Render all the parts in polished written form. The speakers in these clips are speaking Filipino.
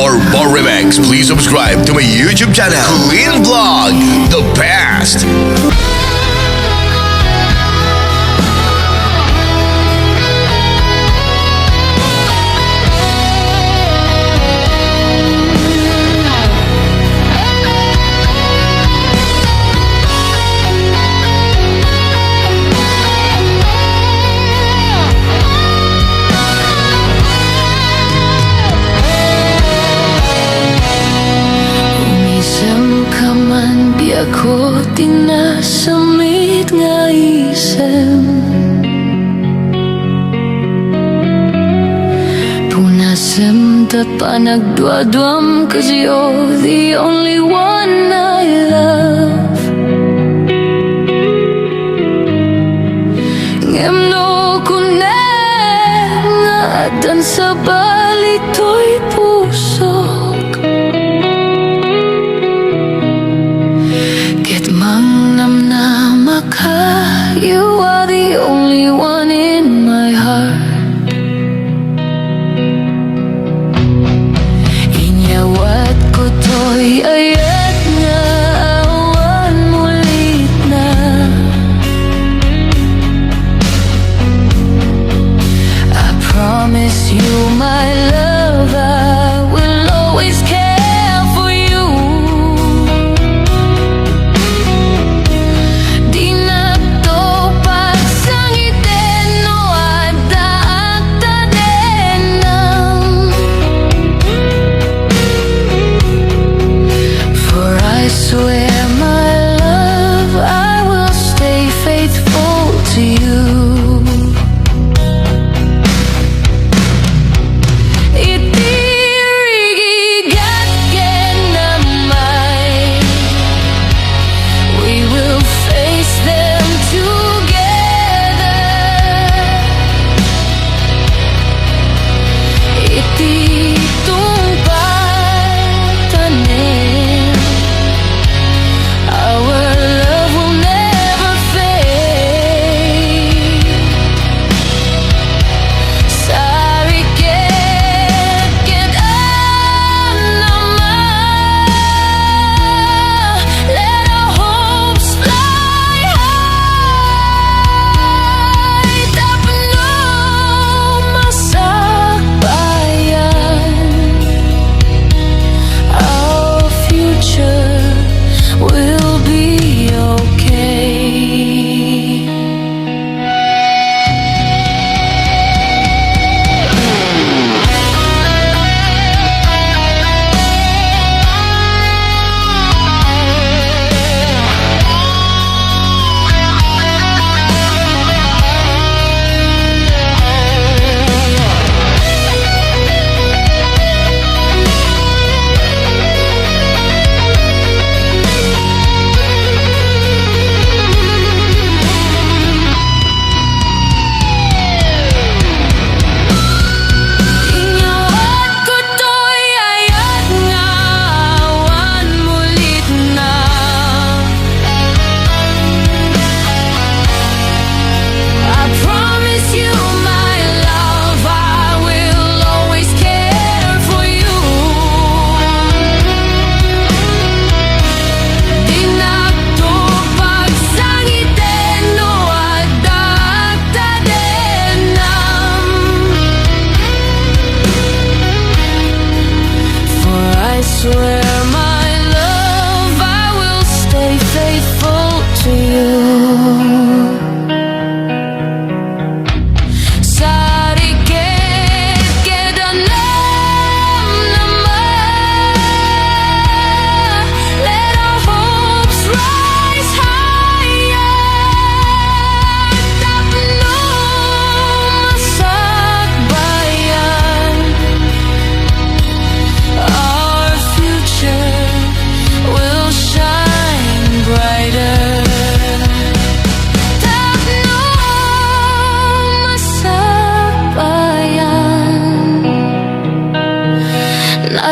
For more remix, please subscribe to my YouTube channel, Clean Vlog, the best. Ako tinasamit nga isem Punasem ta panagduadwam, 'cause you're the only one I love. Ngem no kunem nga adan sa balito'y pusok You are the only one in my heart. Inyawat ko to'y ayat nga awan mulit na. I promise you my love, I will always care for you. Swear my love, I will stay faithful to you. We will face them together.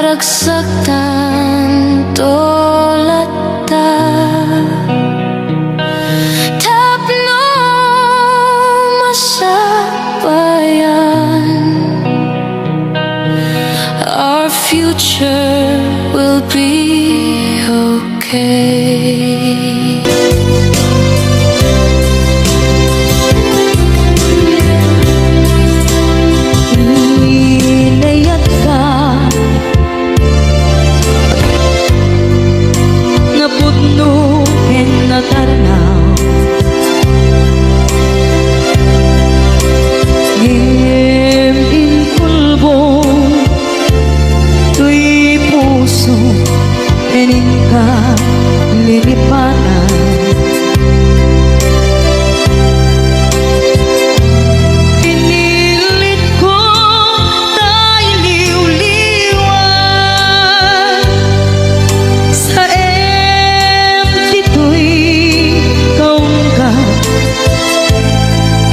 Nagsaktan tolata tapno masabayan our future will be okay. Inayat ka napudno ken natarnaw ngem inpulbo tuy puso enin ka lilipatan pinilit ko tayo liw-liwan sa empty to'y kaong ka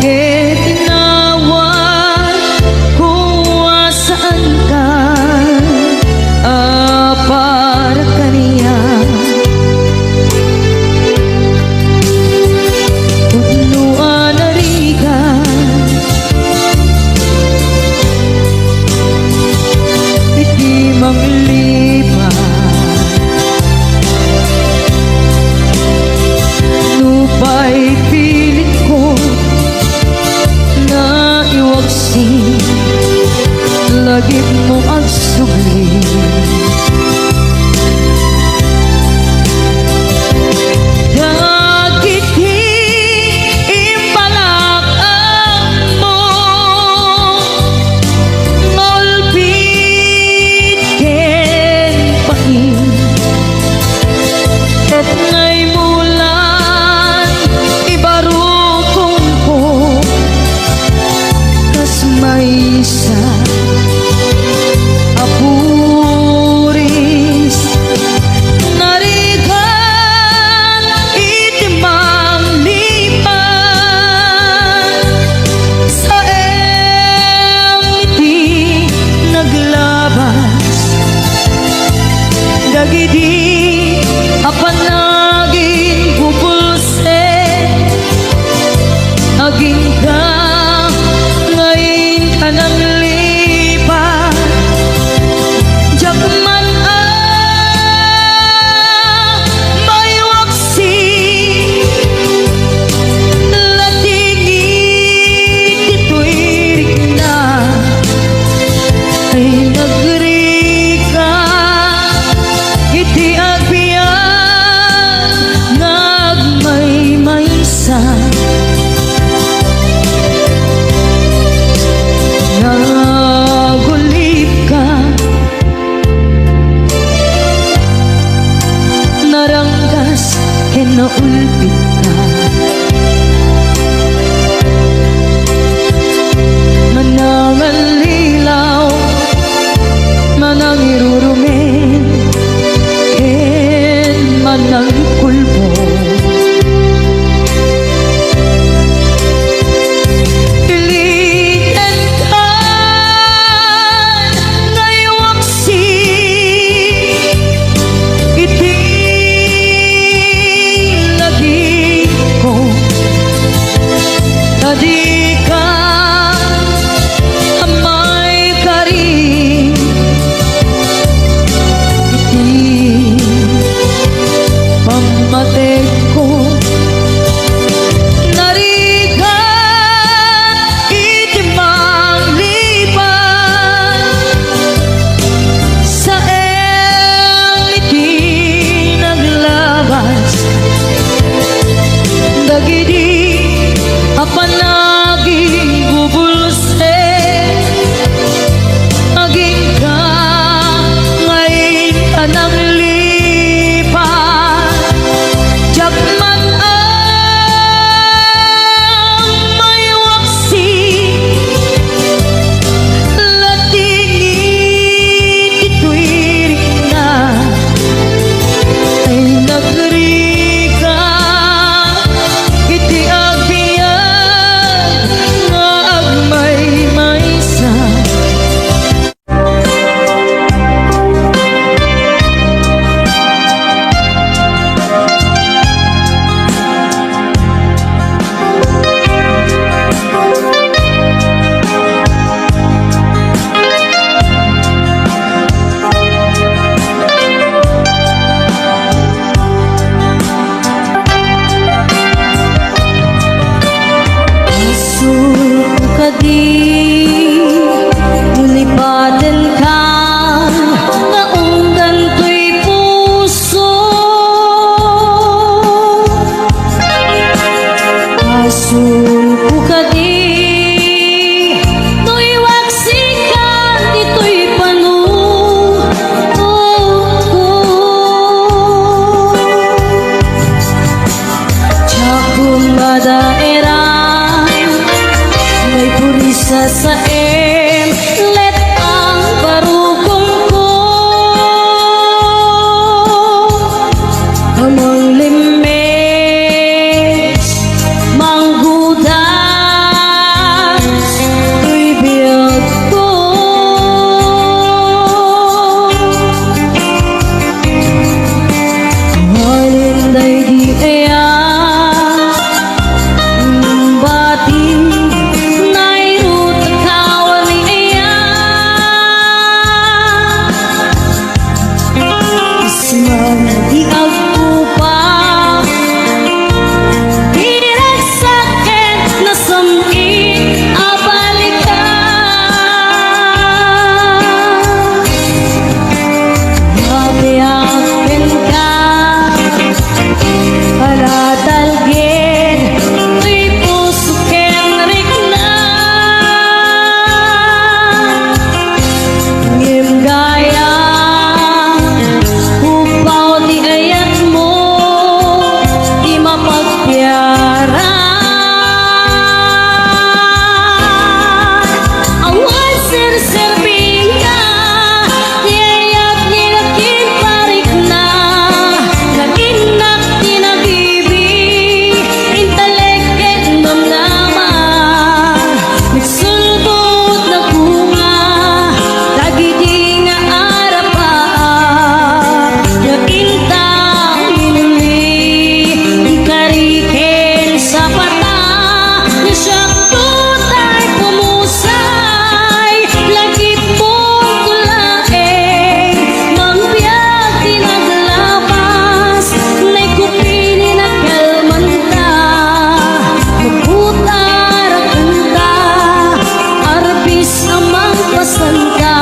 ket tinawan kung saan ka para kaniya Pudnuan arigan iti manglipat Nupay pilit ko na iwagsin lagit mo ang sugli Dagit imbalak ang mo ngolpit ken pain ket ngay mulan ibarukong ko kas maysa apuris narigan iti manglipan sa empty naglabas dagiti apanaging pupulse aging ka ngayon ka nang lipat Jakman may waksi latingit ito'y rikna ay nagrika iti em let ang barugong ko amang limes manggudas tuy biyag ko Halinday di aya bating nairut kawali aya Isman di agpupa Diragsaken na samit abalikan Mabiyakin ka Alatalgin tuy puso ken rikna Ngim gaya upaw di ayat mo di mapagpiaran Awan sir-sirbing ka Yayat nilakin parik na Naginak tinabibi Intaleket mamnama Nagsulbot na bunga Dagiti nga arapaan Nagintang minuli Ikariken sa pata Nasyakto tay pumusay Lagip mong kulaeng Mangbiag tinaglapas Nay kupini nagkalmanta Maputar ang kanta Arbis amang pasanta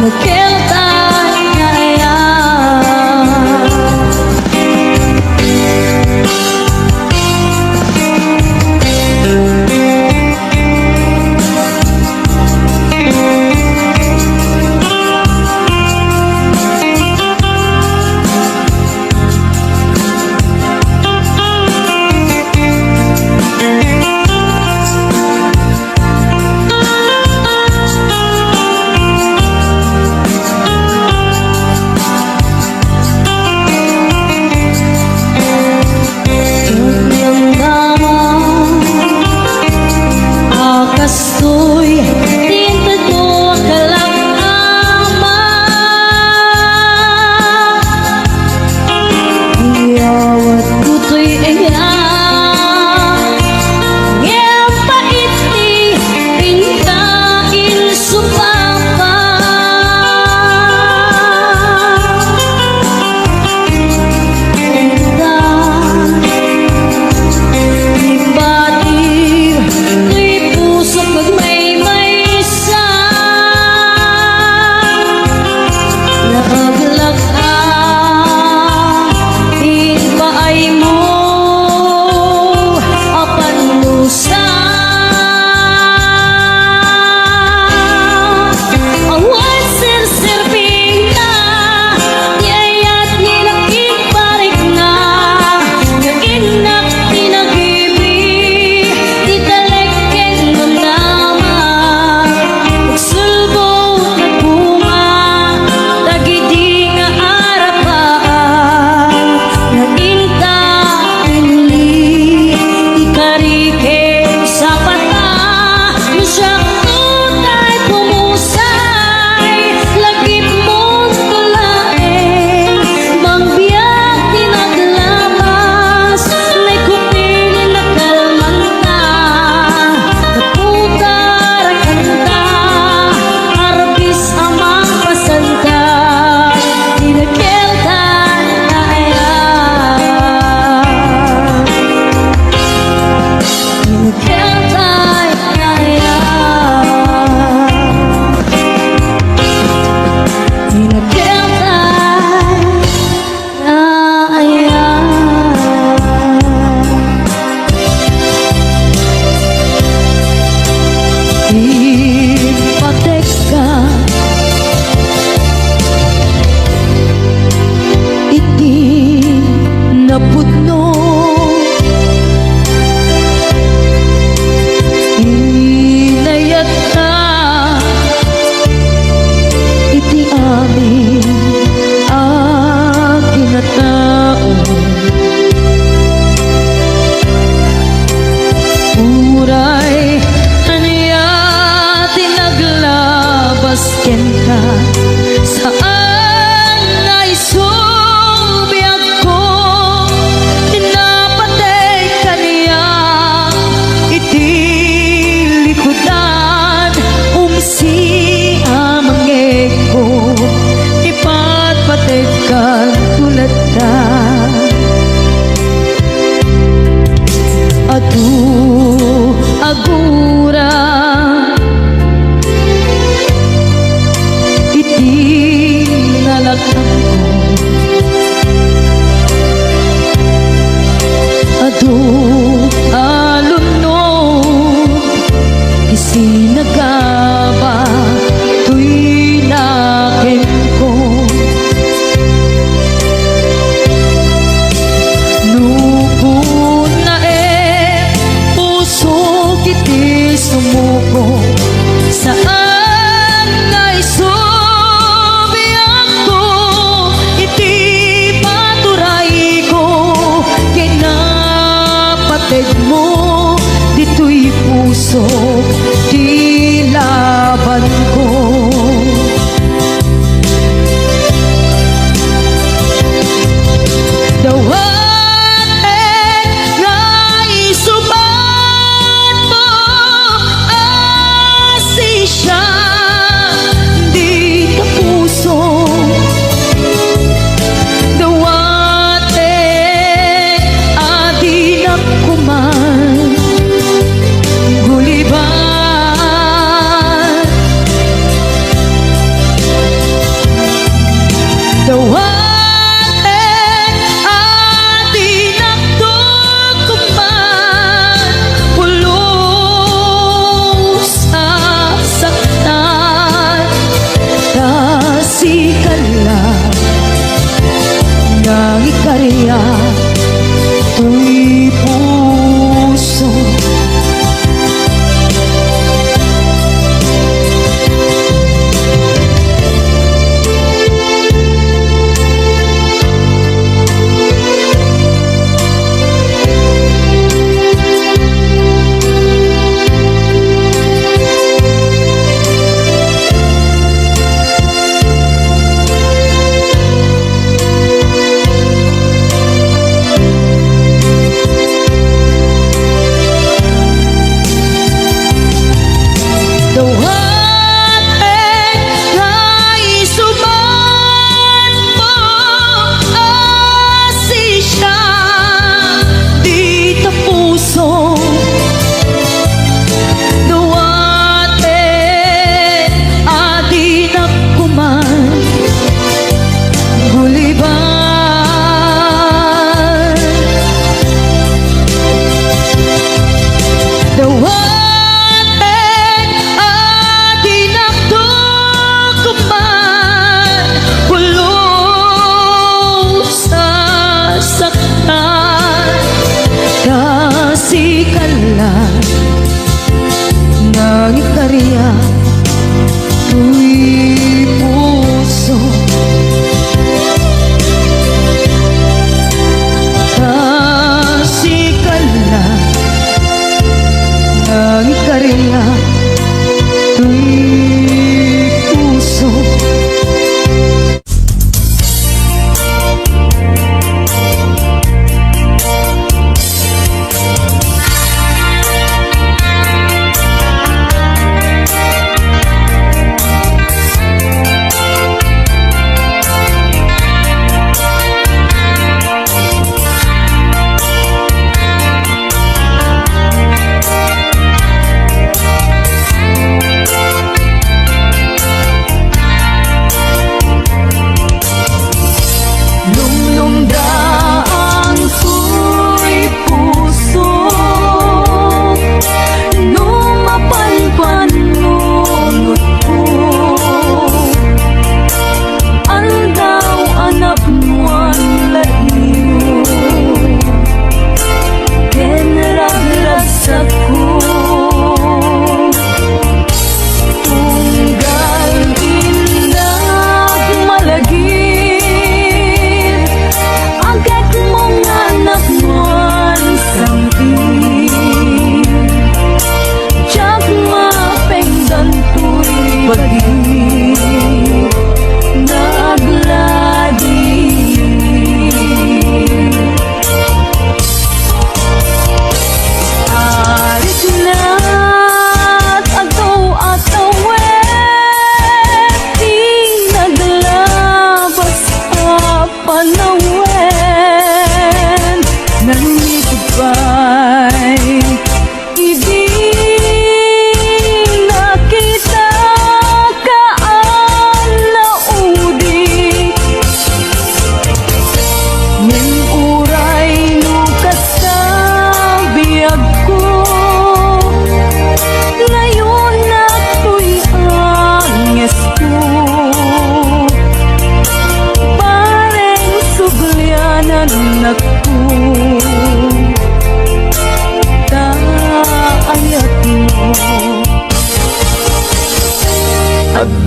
Nagkeltay kaya Akastoy tintad mo ang kalak-ama Iyawat kuto'y iya Ngayang paiti Pinkain supapa Ibatir tuy pusok magmaymay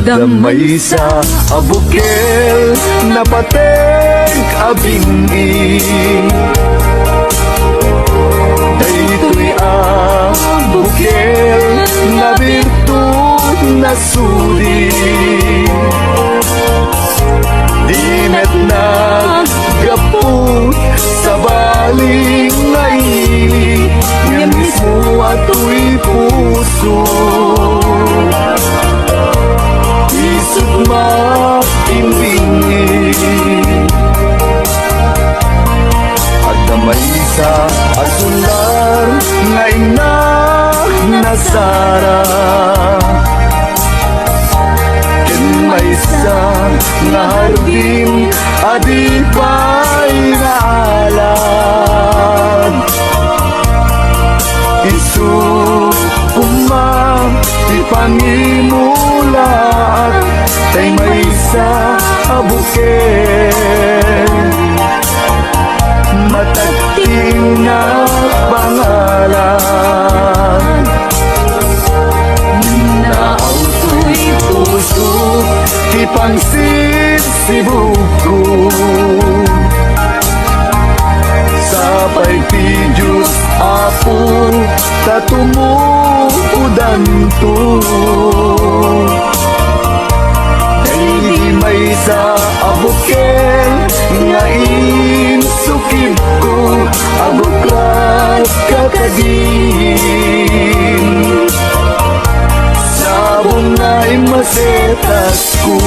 Damay sa abukel na pateng abingi Daytoy ang bukel na birtud na suri Dimet nagaput sa baling ngaili Nga mismo ato'y puso Isip makimbingi At damay sa asular nga ina nasara May sa nga harbin adi pa'y naalan Isu umang ipangimulat Tay may sa abuken Matagting na pangalan Naauto'y puso Ipangsit si buko Sabay ti Diyos Apo Tatumupudan to Dahil may sa abuken Nga insukib ko Abuklat kakagin Sabong na imasetas ko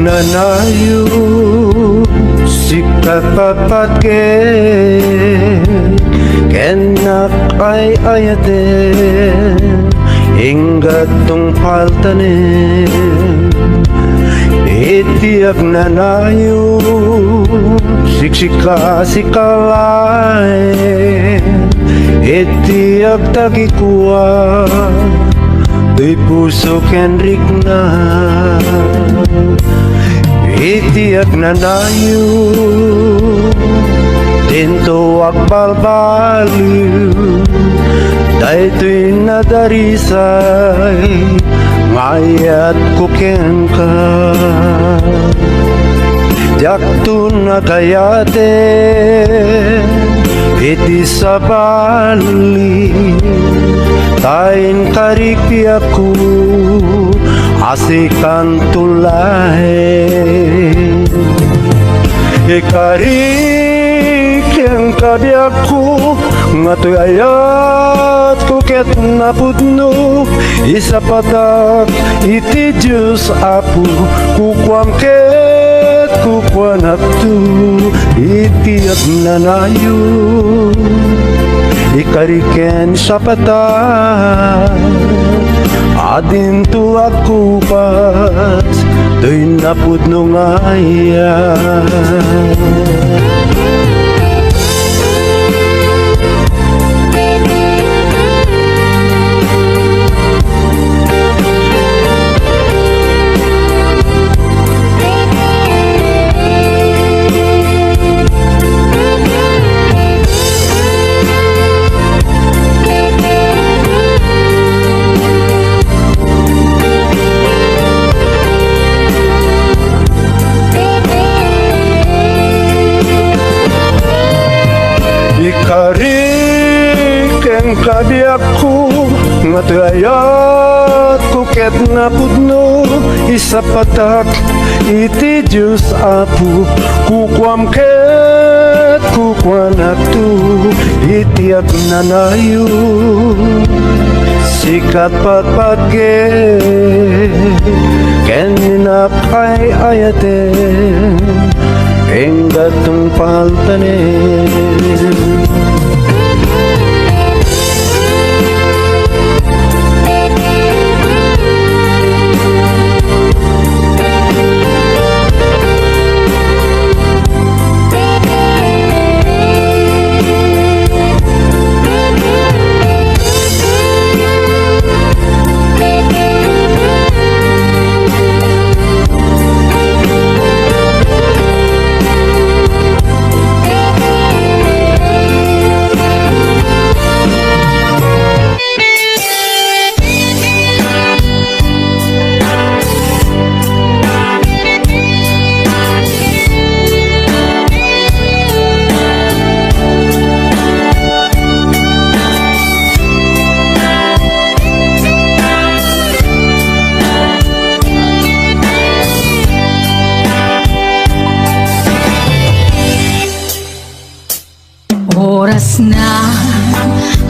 Nanayo si kapapatke kenak ay ayate hingga tung paltane itiak nanayo siksika sikalay itiak tagikuwa Tuy puso kenrik na Itiak nanayo Tinto akbalbaliw Daytoy nadarisay Ngayat kuken ka Jakto na kayate Iti sa bali Tain karikpi aku Asikan tulay Ikarik yang kadiaku Ngatoy ayat kuket napudno Isa patak iti Diyos apu Kukwam ket kukwanak tu Iti at nanayo Ikariken sa patak Adin tu aku pas Tuy napudno ngayan Ikariken kadiaku Ngatayat kuket napudno Isa patak iti Diyos apu Kukwam ket kukwanak tu Itiak nanayo Sikat patpatke Keninap ay ayate Enggatong paltanin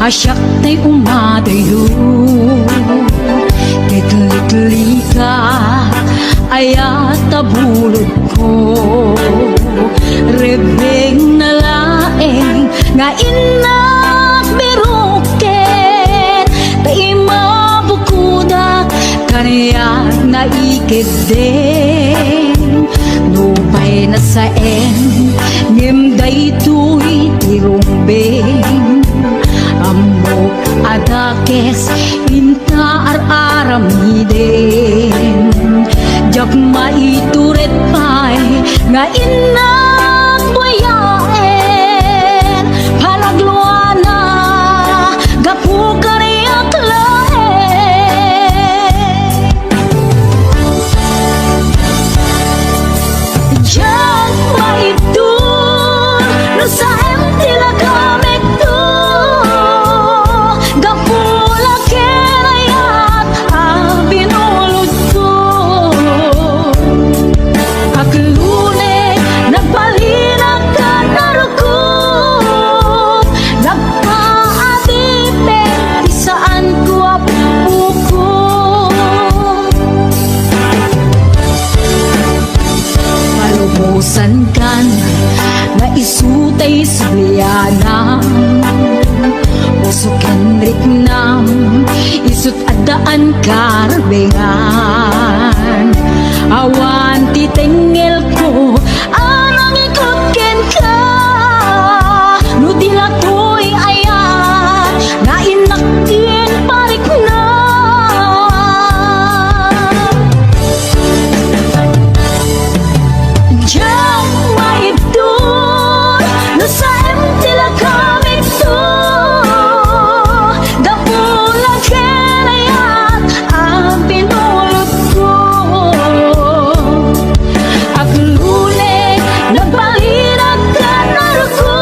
Asyak tay umadayo Kitli ka ayat tabulod ko Rebeng na laeng nga inak biruken Tay mabukudak kaniyak na ikideng Nupay na saen ngimday tuy tirumbeng Ambo adakes inta aramiden Jak maituret pay nga inak buyaen Palagluana gapu kariyak laen Jak maitur no sa tila kamek tu Gapula kerayat abinulod ko Aklune nagbalinag ka narukot Nagpaadipe di saan ko apukot Palubusan kan na isutay sulianam Usukan riknam isut adaan karbengan Awan titengel ko anang ikutken ka Nudila to'y ayan na inaktin parik na Diyan maibdun no sa tila kamik to Gapula kerayat ang pinulot ko Aklune nagbalinag ka naruko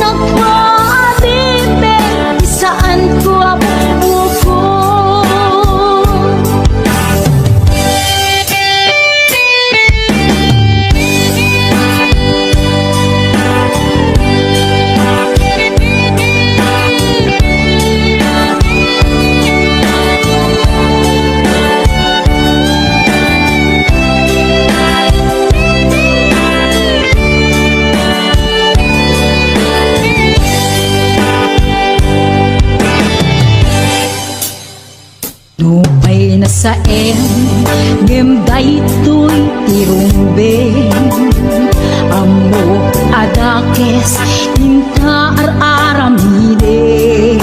Nagpaadipe isaan ko apuko Nupay na saen ngimday to'y tirumbeng Amo adakes inta aramiden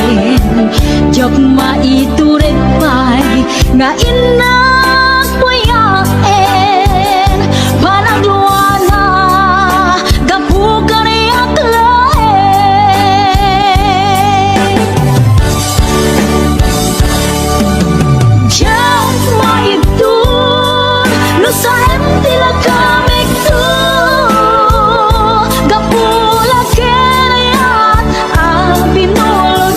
Jak maituret pay nga inak buyaen Panagluana gapu kaniyak laen Diyan maibdun no sa tila kamik to Gapula kerayat ang pinulot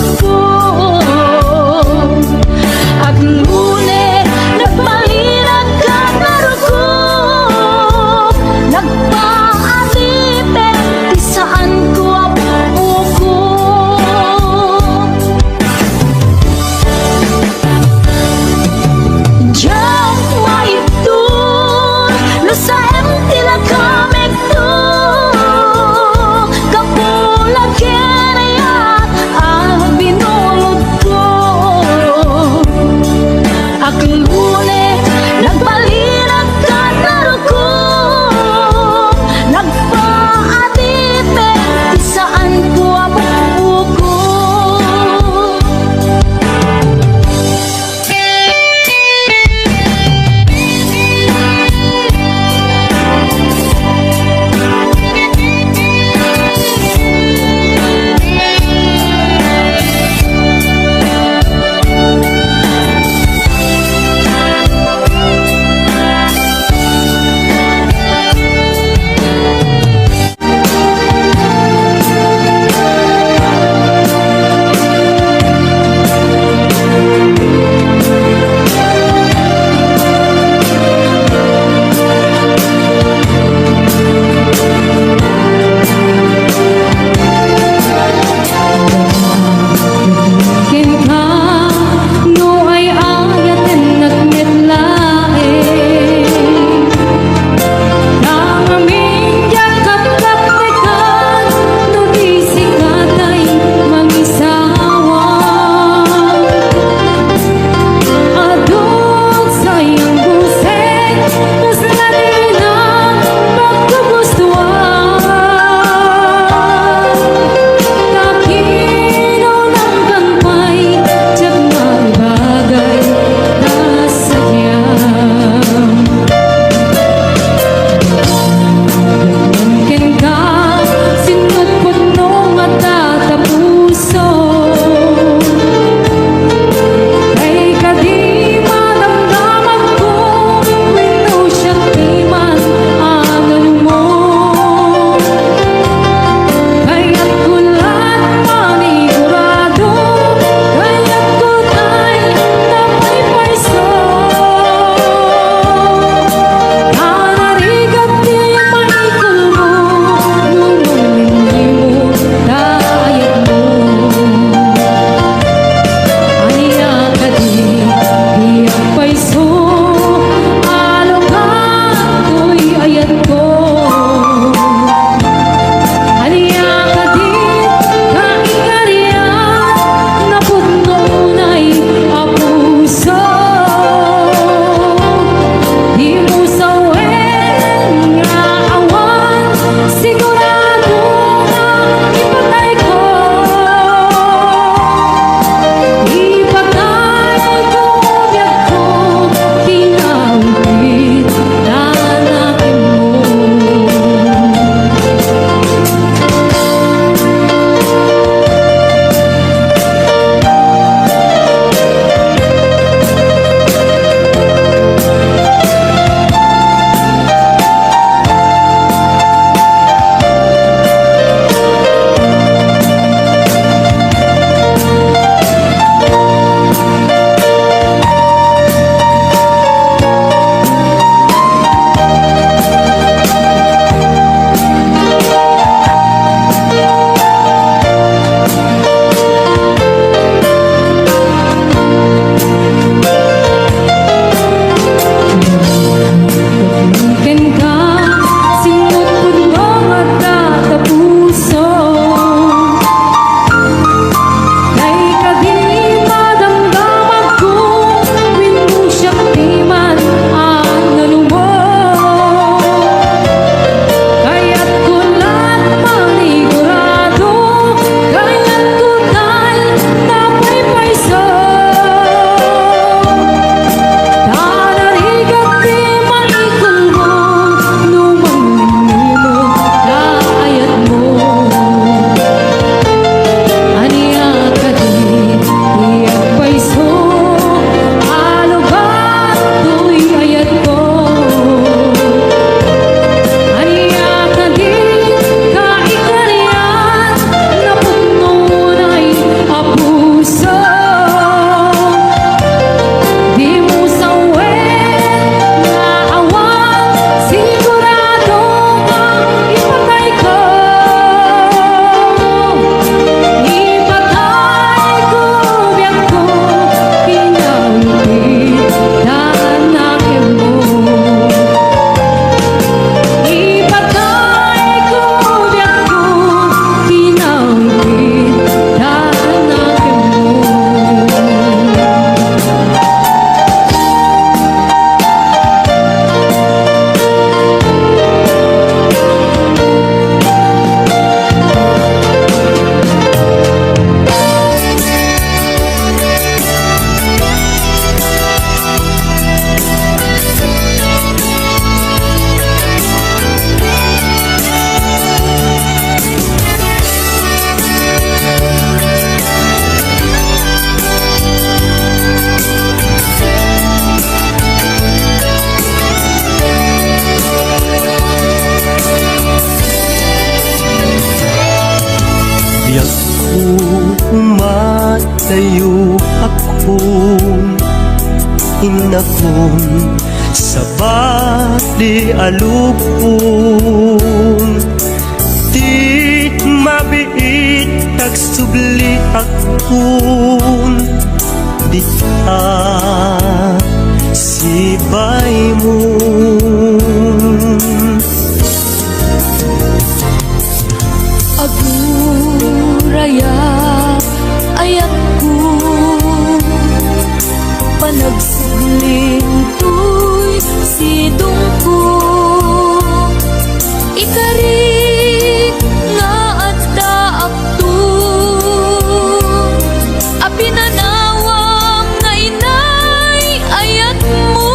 Layo akong inakon sa bati alupon. Di mabiit tagsubli akon dita sibay mo. Aguraya ayak ko panagsigling tuy sidong ko ikarik nga adda akto apinanawang nga inay ayat mo.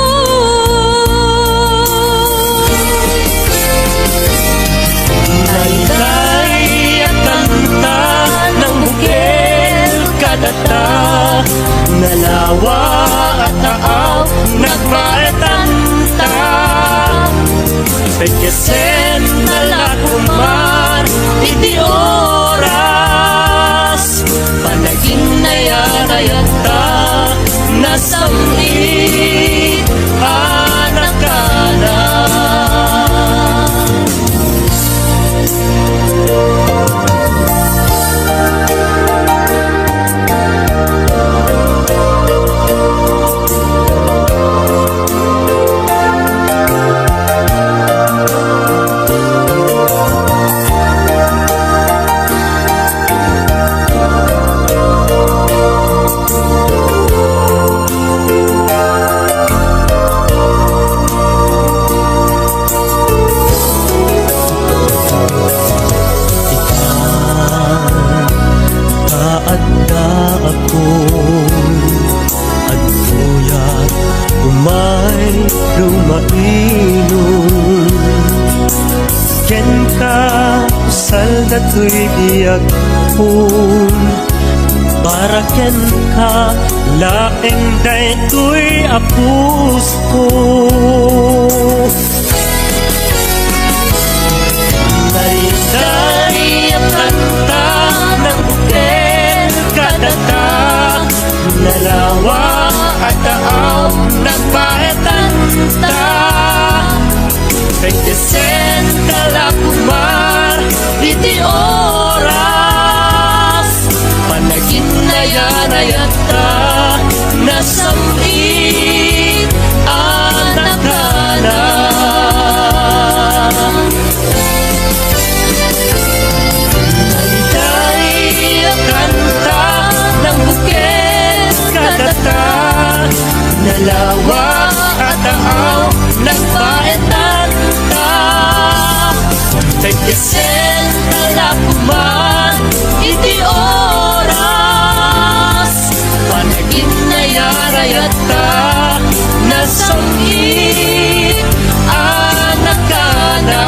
Nainay at kanta ng bukil kadata, nalawa at taaw nagmaetanta. Pagkasen na lakumar iti oras, panaging nayanayata nasamit anak ka na. Dato'y iyak pun para ken ka laeng daytoy apus ko. Narinday ang kanta ng bukil kadata, nalawa at taaw nagpaetanta. Pagkesen talakumar iti oras, panagin na yanayata nasamit anak ka na. Nalinday ang kanta ng bukil kadata, nalawa at taaw nagpaetanta. Pagkesen talakuman iti oras, panagin na yarayata nasamit anak ka na.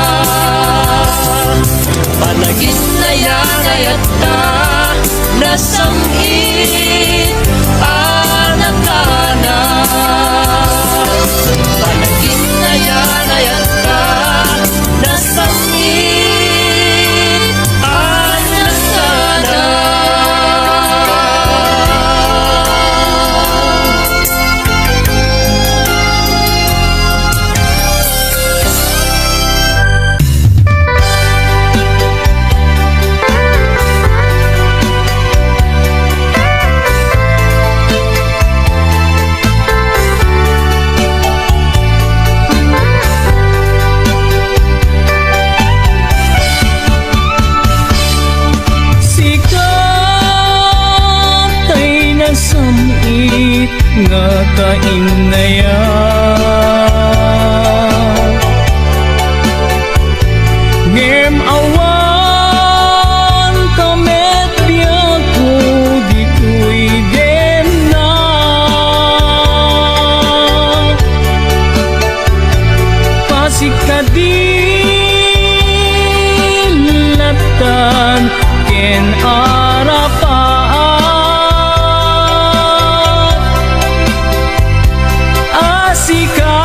Panagin na yarayata nasamit anak ka na. Panagin na yarayata nasamit anak ka na. Samit nga kainayan ngem awan kamet biyak ko dito'y gem na pasikadilatan ken arapan Sika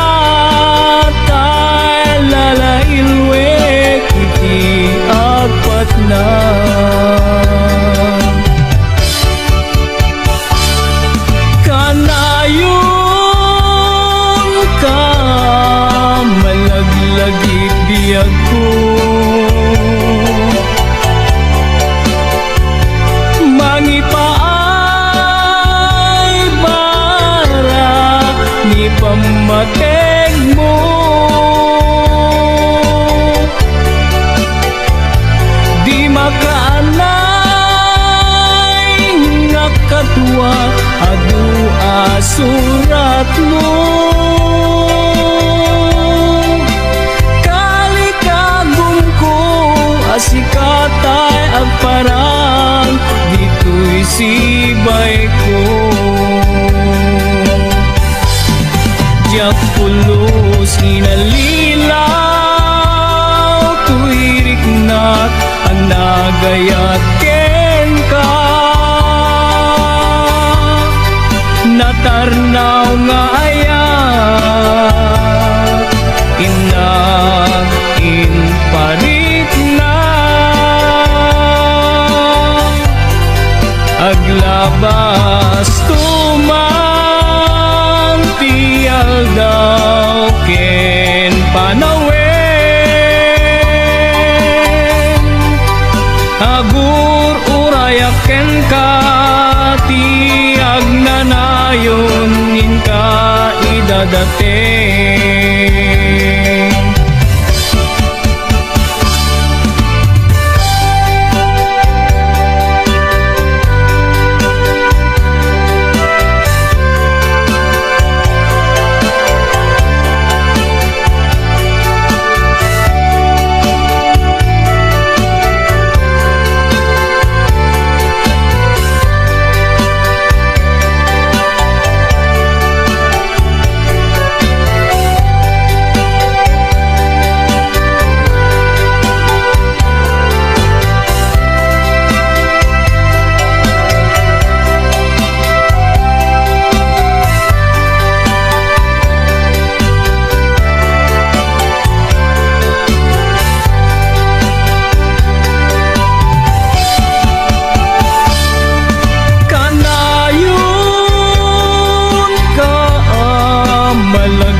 biyag ko. Mangipaay bara ni pamateg mo. Di makaanay nga katwa adu asurat mo. Kalikagum ko asikatay agparang dito'y sibay ko. Diyak pulos inalilaw tuwirik na ang nagayat ken ka. Natarnaw nga ayat inag inparit na aglabas tumang tial daw ken panawen. Agur urayak ken ka tiag nanayon nin ka idadating.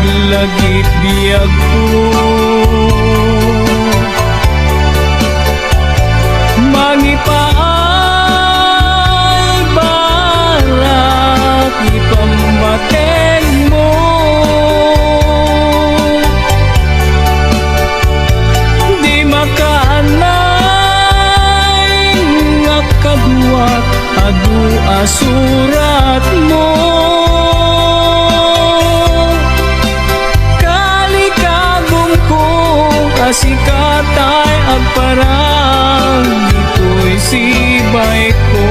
Malagit biyag ko. Mangipaay barat ipamateng mo. Di makaanay nga kaduat adu asurat mo. Asikatay agparang dito'y sibay ko.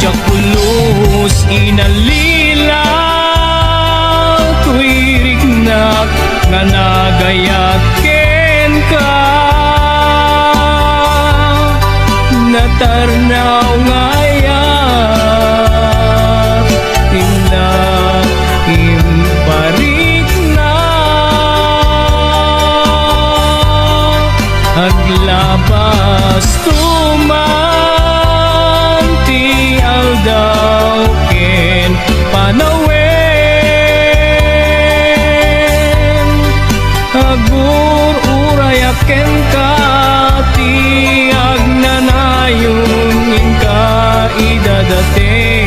Diyak pulos inalilaw tuwirik na nga nagayat ken ka. Natarnaw nga ayat inag imparit aglabas tumanti aldaw ken panawen. Agur urayak ken ka tiag nanayon in ka idadating.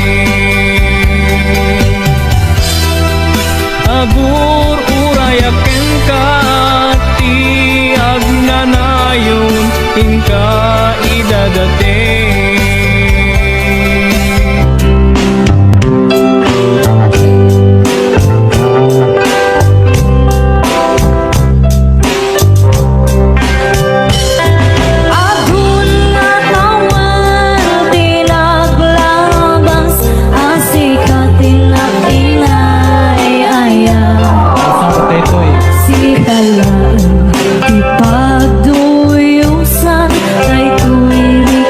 Agur urayak ken ka tiag nanayon in ka idadating. Agun na tawan tinaglabas asikat inay ayat si talaan ipagduyusan ay tuwirik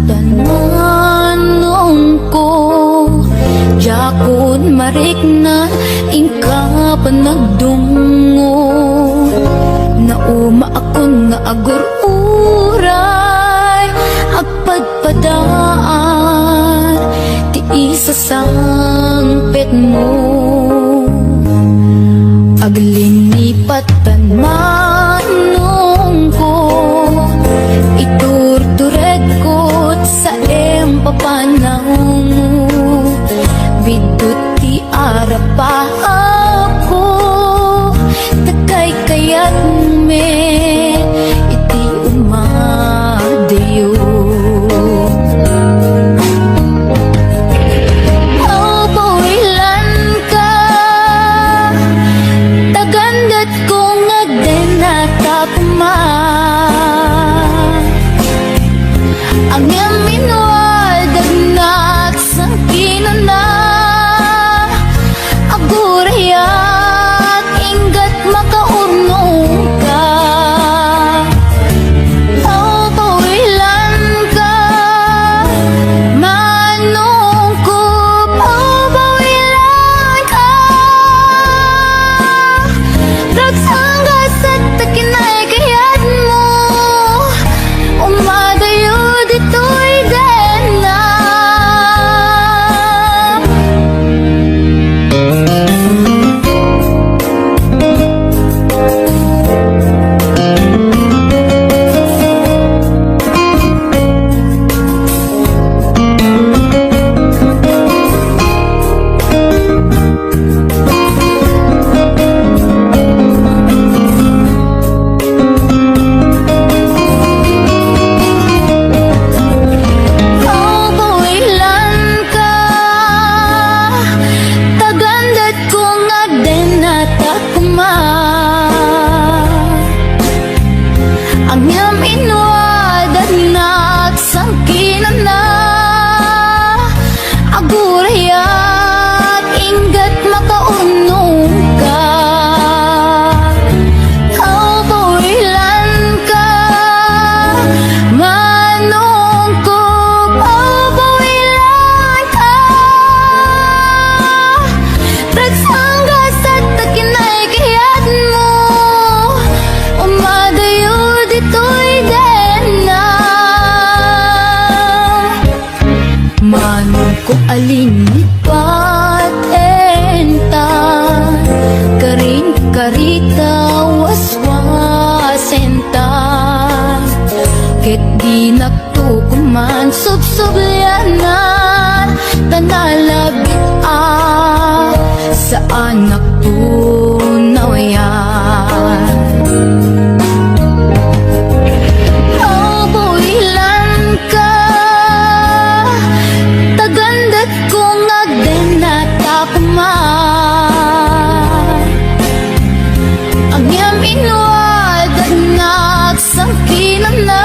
Tananong ko Jakon marikna Ingka pa nagdungo Nauma akon nga agur-uray Agpadpadaan Ti isa sangpet mo Aglinipat tanmanong ko Iturtureg ko sa empapanang Bidut ti arapa ako Takay kayat me iti umadayo Pawilan ka Tagandat kong nagdenatapma Ang yaminwadag nagsang kinuna Agurayat inggat makaunong ka Pawilan ka Manong ko Pawilan ka Ragsanggas at takinay kayat mo Umadayo dito'y dena Pawilan ka Tagandat kong nagdenatagma Ang yaminwadag nagsangkinan na Agurayat inggat makaunong ka Pawilan ka Manong ko Pawilan ka Ragsanggas at takinay kayat mo Umadayo dito'y dena Manong ko alinipat enta Karin karita waswasenta Ket di nagtukuman subsubyanan Tanalabit sa anak tunaw yan Pawilan ka Tagandat kong nagdenatapma Ang yaminwadag nagsangkinan na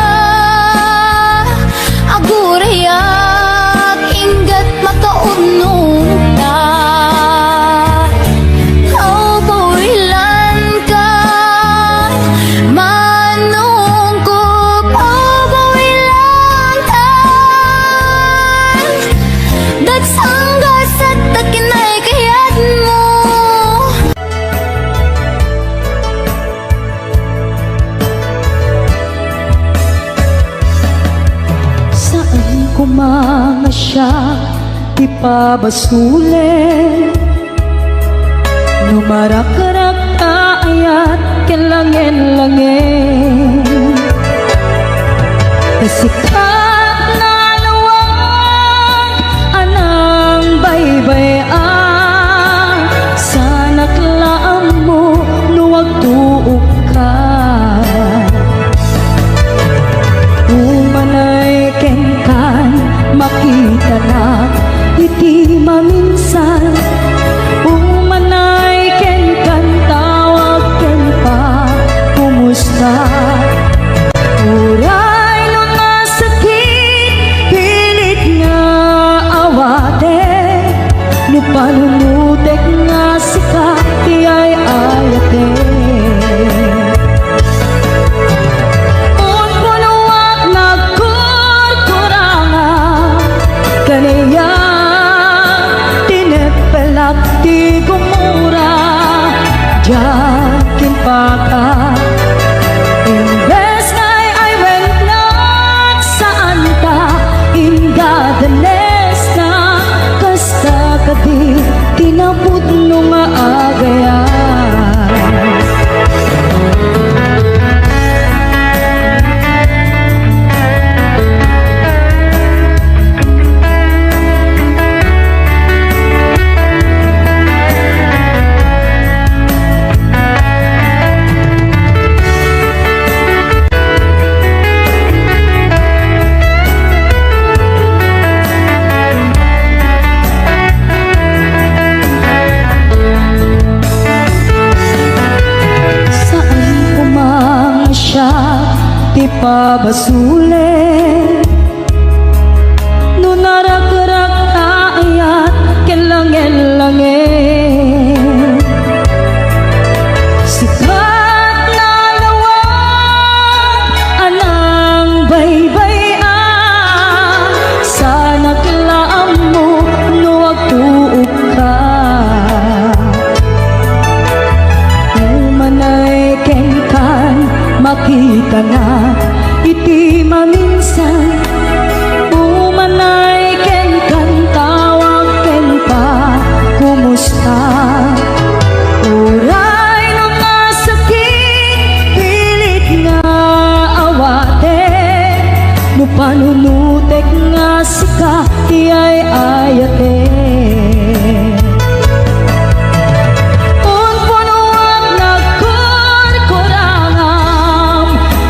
Agurayat inggat makaunong ta Pawilan ka Manong ko Pawilan ka Dagsanggas at takinay kayat mo Saan ko mamasya Di pa basule Numarak-rak ayat Kelangin-langin Kasikat na lawang Anang baybayan Sa naklaan mo Nuwag tuok ka Umanay kengkan Makita na iti maminsan Umanay kengkan Tawag ken pa Kumusta Uray no nga sakit Pilit nga awate No panunutek nga sikat Ti ay ayate Un punuak nagkurkurangan indadanes na kasta kadi tinapod no nga agayan. Di pa basule no narak-rak na ayat kelangin-langin sikat na lawang anang baybayan sa naklaan mo no agtuog ka umanay kengkan makita na iti maminsan umanay ken kan tawag ken pa kumusta uray no masakit pilit nga awate no panunutek nga sika iyay ayate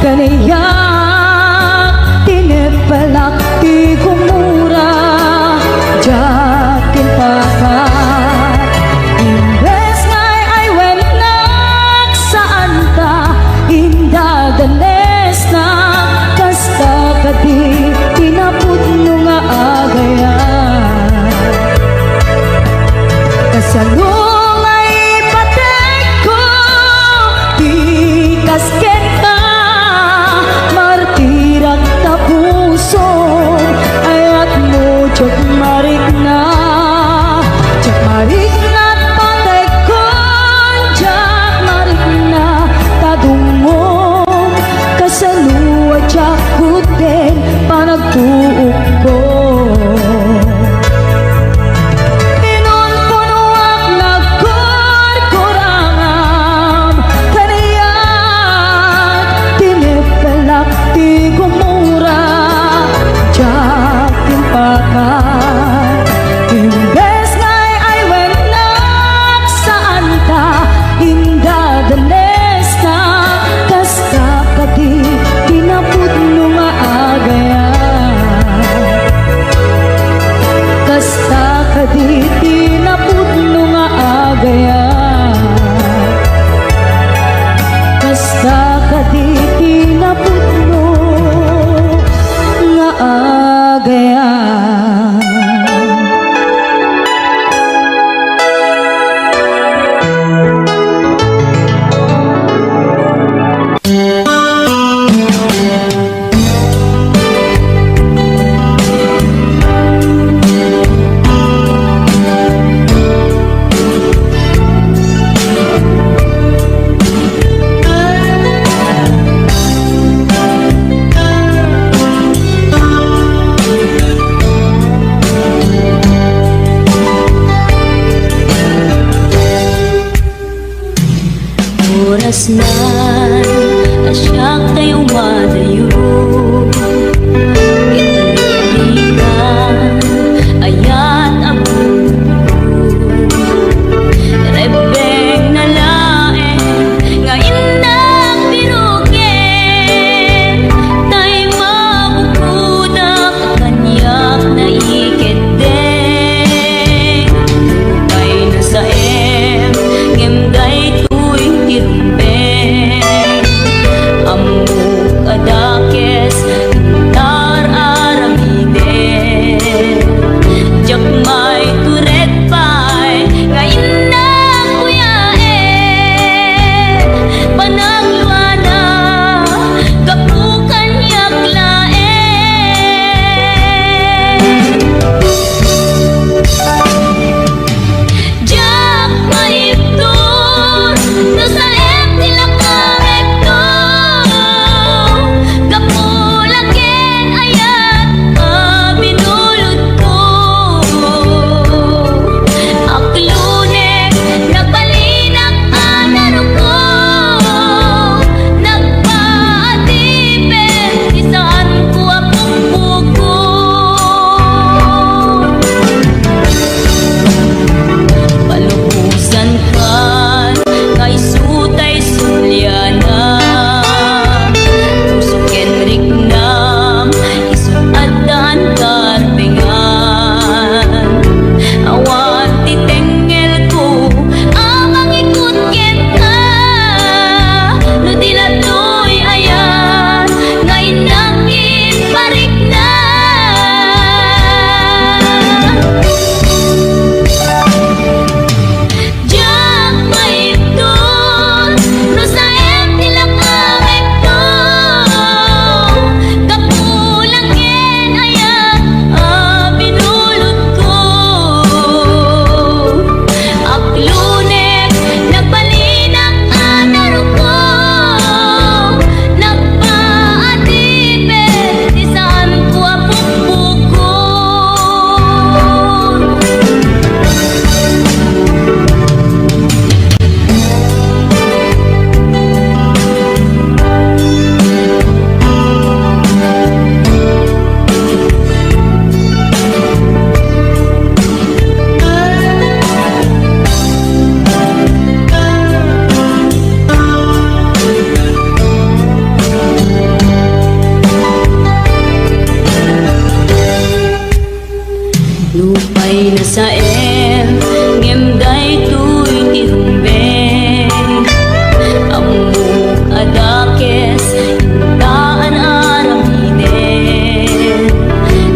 kaniyak tinipalak di kumura jakin pakat imbes ngay ay wenak saan ka indadanes na kasta kadi tinapod no nga agayan kasalong ay patek ko di kasket martirak ta puso ayat mo jok marik na patay kon jak marik na tadungo kasaluwa jak kuten panagtuok ko di kumura jakin pakat imbes ngay ay wenak saan ka indadanes na kasta kadi tinapod no nga agayan kasta kadi tinapod no nga agayan kasta kadi tinapod no nga agayan. Oras na asyak tayo madayo italikan ayat ako rebeng na lae ngayon na pinugin tay mabukudak kanyak na iketeng lupay na sa ngimday tuwing tirumpeng amuk adake Lupay na sa ngem day tuy tirumbe Amok adakes intaan aramiden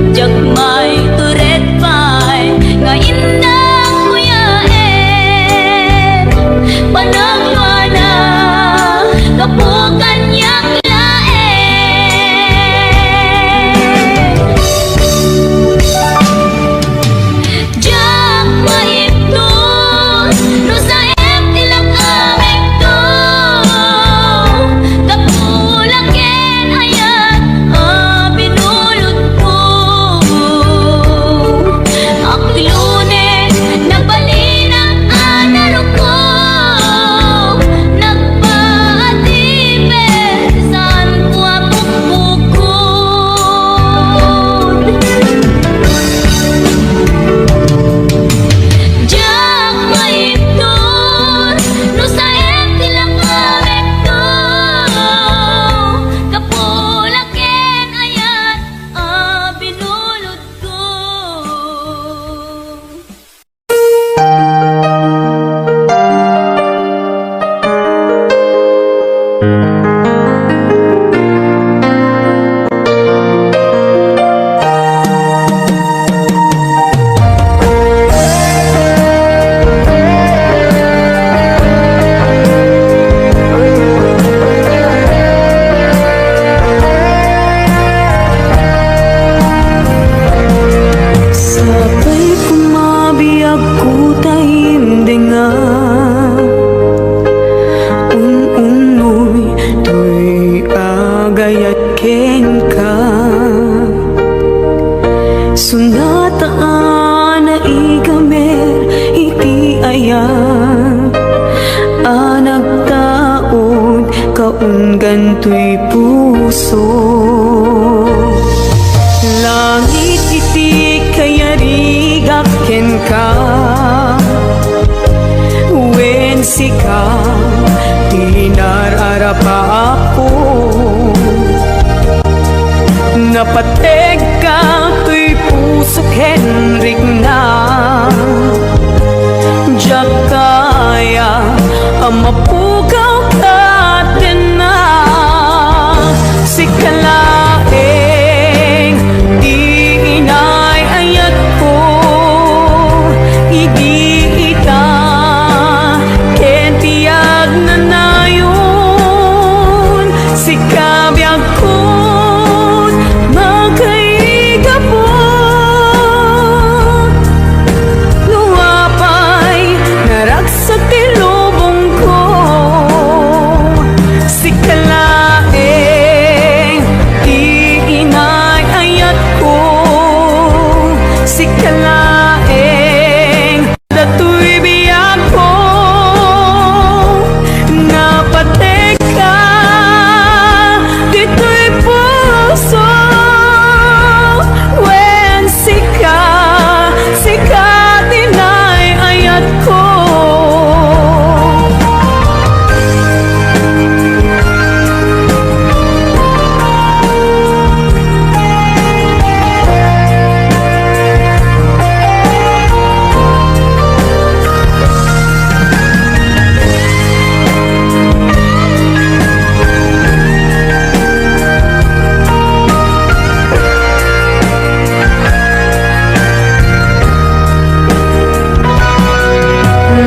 Jagmay turet pay nga indang kuyaen Panagluana kapukan yang laen Jak maiptos no sa tilang aming to Kapulaken ayat binulot ko Aklunen nagbalinang anaro ko Nagpaatipet saan ko apukbukod Jak maiptos no sa tilang aming to Kapulaken ayat binulot ko Sabay kumabiyag ko taimdenga Ununoy to'y agayat ken ka Sunataan na igamer iti ayan Anagtaod kaunggan to'y puso Langit iti kayarigak ken ka Wen sika tinararapa ako Napateg ka to'y puso Henrik na Diyak kaya ang mapugaw ka din na Sikalaeng di inay ayat ko Igiita ken tiyag na nayon Sikabiyag ko magkaigapon Luwapay naragsak ti lubong ko Sikalaeng di inay ayat ko Sikalaeng dato'y biyag ko Napateg ka dito'y puso Wen sika tinay ayat ko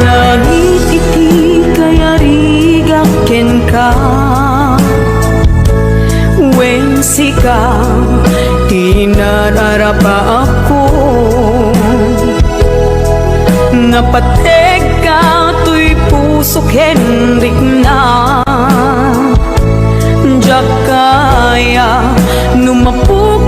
Langit iti kayarigak ken ka Wen sika tinararapa ako Napateg ka to'y puso Henrik na Diyak kaya numapug